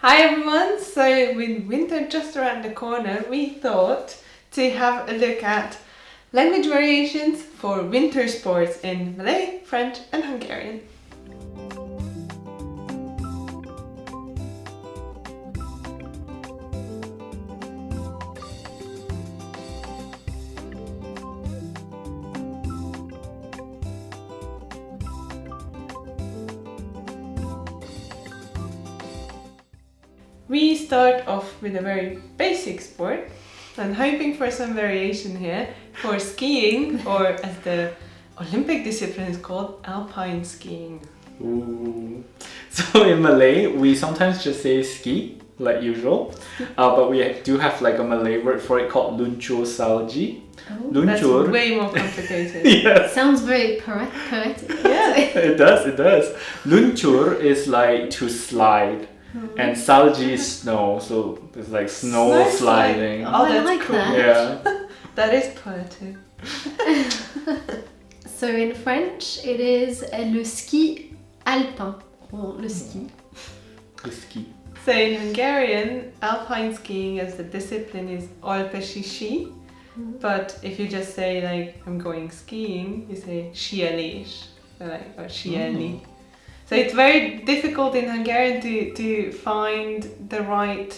Hi everyone! So with winter just around the corner, we thought to have a look at language variations for winter sports in Malay, French and Hungarian. We start off with a very basic sport and hoping for some variation here for skiing, or as the Olympic discipline is called, Alpine Skiing. Ooh. So in Malay, we sometimes just say ski, like usual, but we do have like a Malay word for it called luncur salji. Oh, that's way more complicated. Yes. Sounds very poetic. Yeah. It does. Luncur is like to slide. And salji is snow, so it's like snow sliding. Oh, I that's like cool. that. Yeah. That is poetic. So in French, it is le ski alpin, or le ski. The ski. So in Hungarian, Alpine skiing as the discipline is alpesi, but if you just say like I'm going skiing, you say sielés, or sielni. So it's very difficult in Hungarian to find the right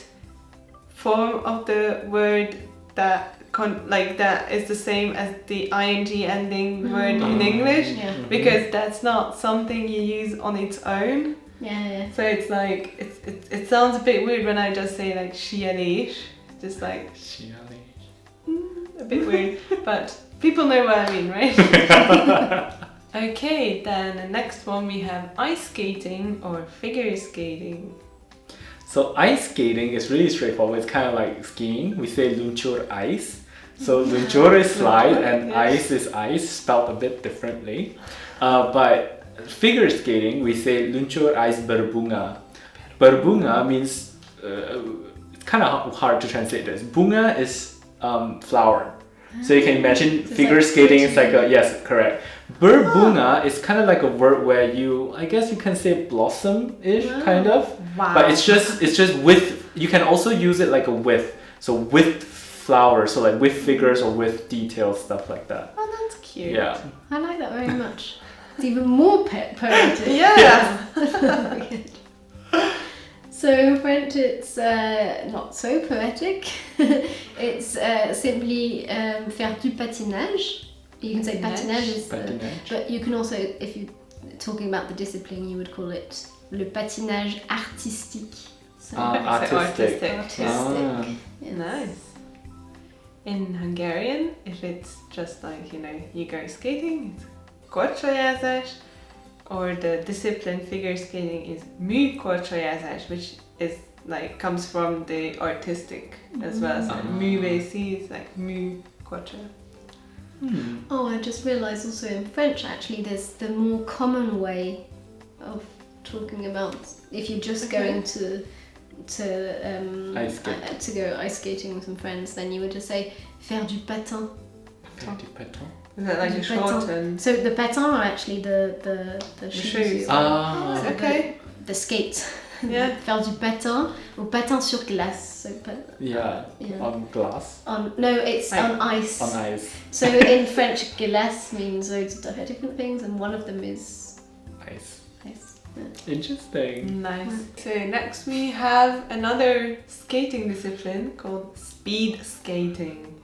form of the word that that is the same as the ing ending word in English, because that's not something you use on its own. Yeah. So it's like it sounds a bit weird when I just say like sielés, just like a bit weird, but people know what I mean, right? Okay, then the next one we have ice skating or figure skating. So ice skating is really straightforward. It's kind of like skiing. We say luncur ice. So luncur is slide and ice is ice, spelled a bit differently. But figure skating, we say luncur ice berbunga. Berbunga means, it's kind of hard to translate this. Bunga is flower. So you can imagine figure skating is like yes, correct. Berbunga is kind of like a word where I guess you can say blossom-ish, kind of. Wow. But it's just with, you can also use it like a with. So with flowers, so like with figures or with details, stuff like that. Oh, that's cute. Yeah. I like that very much. It's even more poetic. Yeah. So in French, it's not so poetic. It's simply faire du patinage. You can say patinage, but you can also, if you're talking about the discipline, you would call it le patinage artistique. So Artistic. Ah. Yes. Nice. In Hungarian, if it's just like, you go skating, it's korcsolyázás, or the discipline figure skating is műkorcsolyázás, which is like comes from the artistic as well. So művészi is like műkorcsolyázás. Oh, I just realised also in French actually there's the more common way of talking about if you're just going to go ice skating with some friends, then you would just say faire du patin. Faire du patin. Is that like a shortened? So the patins are actually the shoes. Ah. Okay. The skates. Yeah. Faire du patin or patin sur glace. So Yeah. On glass. No, it's on ice. On ice. So in French, glace means loads of different things, and one of them is Ice. ice. Yeah. Interesting. Nice. So next we have another skating discipline called speed skating.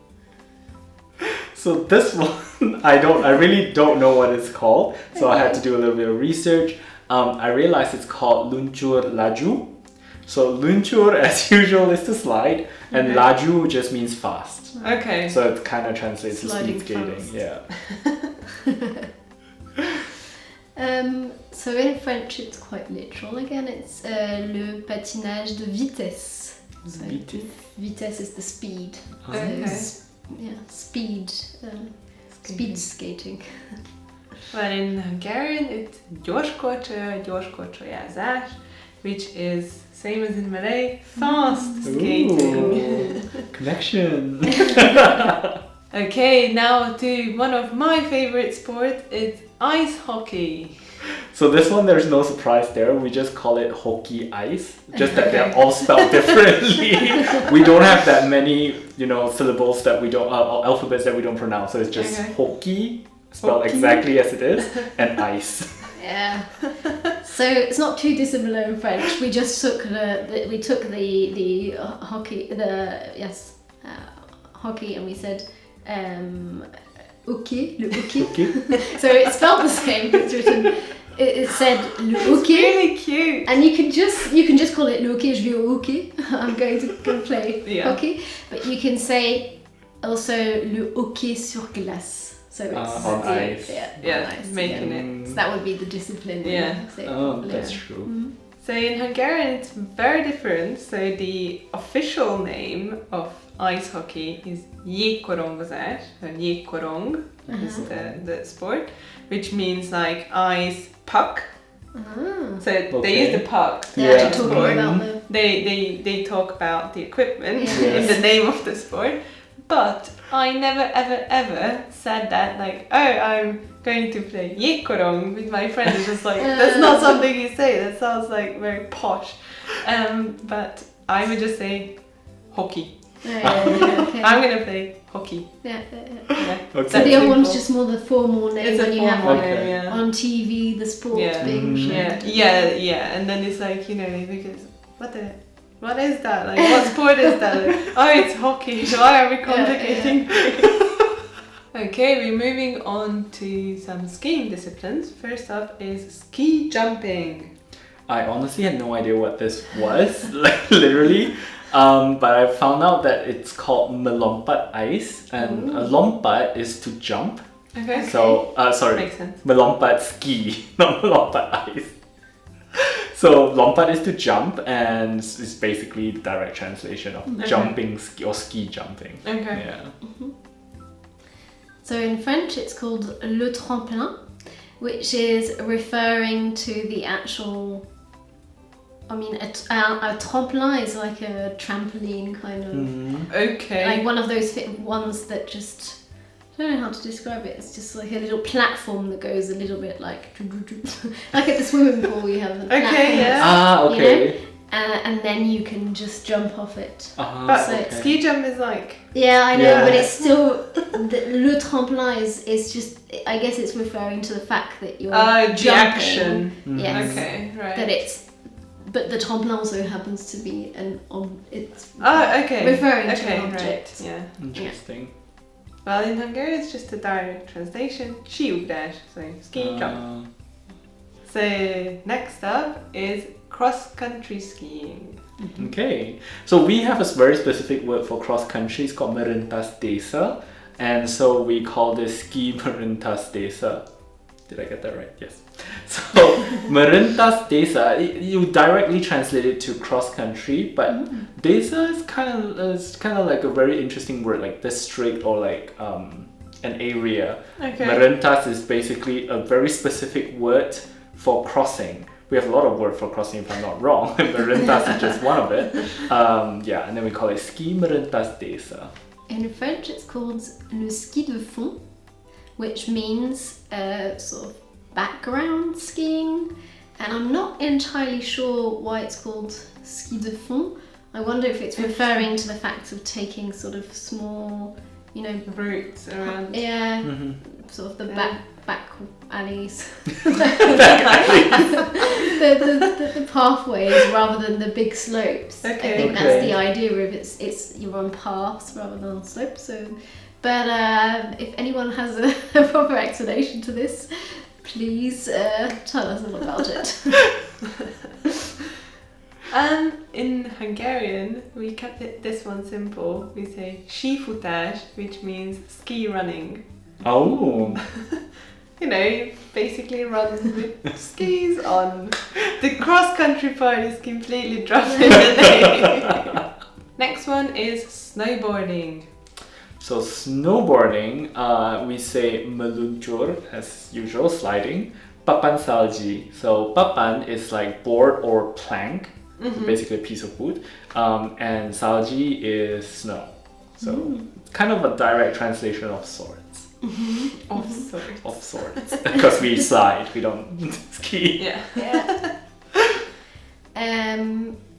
So this one, I really don't know what it's called. So I had to do a little bit of research. I realized it's called luncur laju. So luncur, as usual, is to slide, and laju just means fast. Okay. So it kind of translates Sliding to speed skating. fast. Yeah. So in French, it's quite literal again. It's le patinage de vitesse. So vitesse is the speed. Okay. So, speed. Speed skating. Well, in Hungarian it's gyorskorcsolyázás, which is same as in Malay, fast skating. Ooh, connection. Okay, now to one of my favorite sports, it's ice hockey. So this one, there's no surprise there. We just call it hockey ice. Just that they're all spelled differently. We don't have that many, syllables that we don't, alphabets that we don't pronounce. So it's just hockey, spelled exactly as it is, and ice. Yeah. So it's not too dissimilar in French. We just took the hockey, hockey, and we said hockey, le hockey. So it's spelled the same. It's written. It said le hockey. It's really cute. And you can just call it le hockey. Je vais au hockey. I'm going to go play hockey. But you can say also le hockey sur glace. So it's on ice. Making it. So that would be the discipline. Yeah. So, that's true. Mm-hmm. So in Hungarian it's very different. So the official name of ice hockey is jégkorongozás, or jégkorong is the sport, which means like ice puck. So they use the puck. They talk about they talk about the equipment in the name of the sport. But I never ever said that like, oh, I'm going to play jégkorong with my friends. It's just like, that's not something you say. That sounds like very posh. But I would just say hockey. Okay. I'm going to play hockey. Yeah. Okay. So the other one's just more the formal name It's when you have name, on TV the sport being shown. Yeah. And then it's like, because what is that? Like, what sport is that? Like, oh, it's hockey. Why are we complicating things? Okay, we're moving on to some skiing disciplines. First up is ski jumping. I honestly had no idea what this was, like literally. But I found out that it's called melompat ice, and lompat is to jump. Okay. So, sorry, Makes sense. melompat ski, not melompat ice. So lompat is to jump, and it's basically the direct translation of jumping ski or ski jumping. Okay. Yeah. Mm-hmm. So in French it's called le tremplin, which is referring to the actual. I mean, a tremplin is like a trampoline kind of. Okay. Like one of those ones that just. I don't know how to describe it. It's just like a little platform that goes a little bit like at the swimming pool you have the platform. Okay, yeah. Okay. And then you can just jump off it. But ski jump is like... Yeah, I know, but it's still... Le tremplin is just... I guess it's referring to the fact that you're jumping. The action. Yes. Okay, right. That it's... But the tremplin also happens to be it's okay. referring to an object. Right. Yeah. Interesting. Well, in Hungarian it's just a direct translation. Skiugrás, so ski jump. So next up is cross-country skiing. Okay, so we have a very specific word for cross-country. It's called merentas desa, and so we call this ski merentas desa. Did I get that right? Yes. So merentas desa, you directly translate it to cross-country, but desa is kind of like a very interesting word, like district or like an area. Okay. Merentas is basically a very specific word for crossing. We have a lot of words for crossing, if I'm not wrong. Merentas is just one of it. And then we call it ski merentas desa. In French, it's called le ski de fond, which means sort of background skiing. And I'm not entirely sure why it's called ski de fond. I wonder if it's referring to the fact of taking sort of small, routes around. Yeah, sort of the back alleys. the pathways rather than the big slopes. Okay. I think that's the idea of it's you're on paths rather than on slopes. So, but if anyone has a proper explanation to this, please tell us all about it. In Hungarian, we kept this one simple. We say skifutás, which means ski running. Oh. You basically run with skis on. The cross-country part is completely dropped in the name. Next one is snowboarding. So snowboarding, we say meluncur as usual, sliding. Papan salji. So papan is like board or plank, basically a piece of wood. And salji is snow. So kind of a direct translation of sorts. Of sorts. Of sorts. Because we slide, we don't ski. Yeah. Yeah.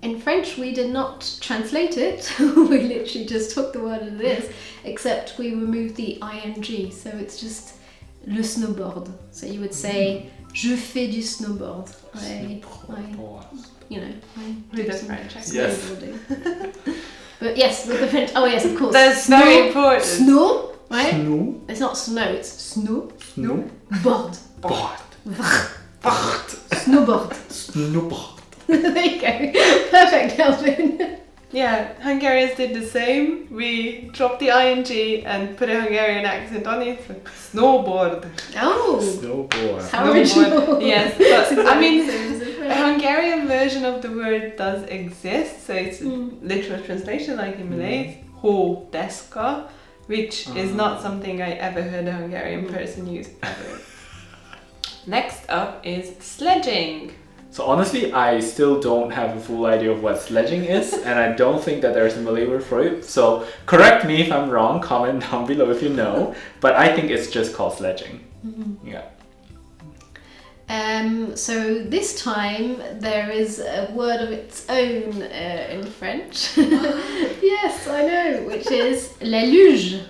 In French, we did not translate it. We literally just took the word as it is, except we removed the ing, so it's just le snowboard. So you would say, je fais du snowboard. You know, With the French accent. Yes. snowboarding. But yes, with the French. Oh yes, of course. That's very important. Snow, right? Snow. It's not snow. It's snow. Snow. Board. Board. Snowboard. Snowboard. There you go. Perfect, Alvin. Yeah, Hungarians did the same. We dropped the ing and put a Hungarian accent on it. Snowboard. Oh, Snowboard. how original. Yes, but I mean, a Hungarian version of the word does exist, so it's a literal translation, like in Malay, ho deska, which is not something I ever heard a Hungarian person use ever. Next up is sledging. So honestly, I still don't have a full idea of what sledging is, and I don't think that there's a Malay word for it. So correct me if I'm wrong, comment down below if you know, but I think it's just called sledging. Yeah. So this time there is a word of its own in French. Yes, I know, which is la luge.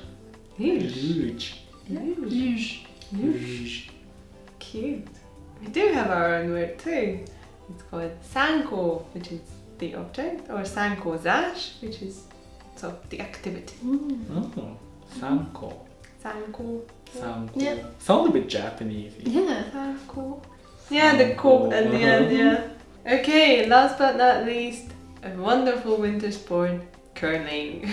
Luge. Luge. Luge. Cute. We do have our own word too. It's called sanko, which is the object, or sankozás, which is the activity. Oh, sanko. Sanko. Sanko. Yeah. Sounds a bit Japanese. Yeah. Sanko. Yeah, the ko at the end, yeah. Okay, last but not least, a wonderful winter sport, curling.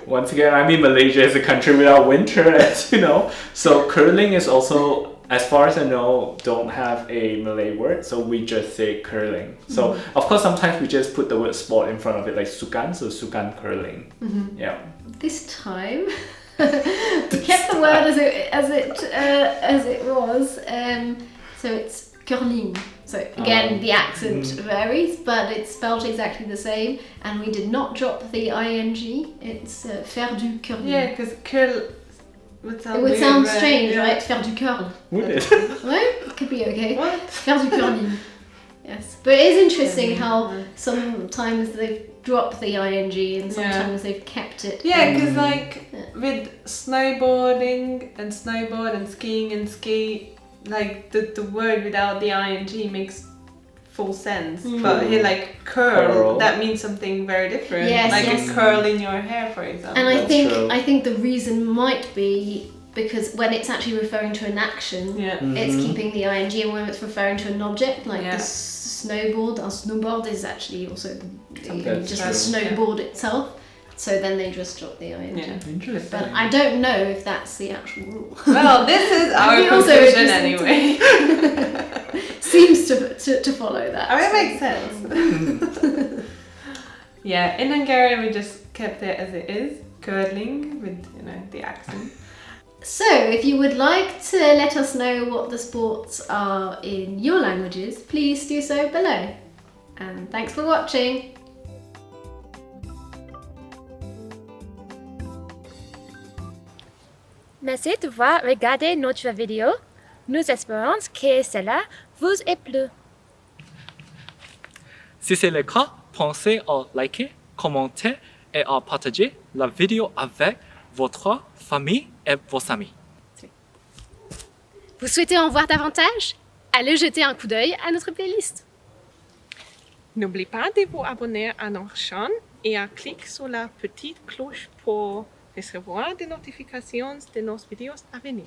Once again, I mean, Malaysia is a country without winter, as you know. So curling is also, as far as I know, don't have a Malay word, so we just say curling. So of course, sometimes we just put the word sport in front of it, like sukan, so sukan curling. Yeah. This time we kept the word as it was. So it's curling. So again, the accent varies, but it's spelled exactly the same. And we did not drop the ing. It's faire du curling. Yeah, because curl would sound It would weird, sound right? strange, Yeah. right? Faire du curl. Would it? No, it could be okay. What? Faire du curling. Yes, but it is interesting how sometimes they've dropped the ing and sometimes they've kept it. Yeah, because like with snowboarding and snowboard and skiing and ski, like the word without the ing makes full sense. But here, like curl, that means something very different. Yes, like yes. a curl in your hair, for example. And That's I think the reason might be because when it's actually referring to an action, it's keeping the ing, and when it's referring to an object, like the snowboard, a snowboard is actually also just the snowboard itself. So then they just drop the ing. Yeah. Interesting. But I don't know if that's the actual rule. Well, this is our Also conclusion interesting anyway. Seems to follow that. I mean, it makes sense. Yeah, in Hungarian we just kept it as it is, curling with the accent. So, if you would like to let us know what the sports are in your languages, please do so below. And thanks for watching! Merci d'avoir regardé notre vidéo. Nous espérons que cela vous ait plu. Si c'est le cas, pensez à liker, commenter et à partager la vidéo avec votre famille et vos amis. Vous souhaitez en voir davantage? Allez jeter un coup d'œil à notre playlist. N'oubliez pas de vous abonner à notre chaîne et à cliquer sur la petite cloche pour recevoir des notifications de nos vidéos à venir.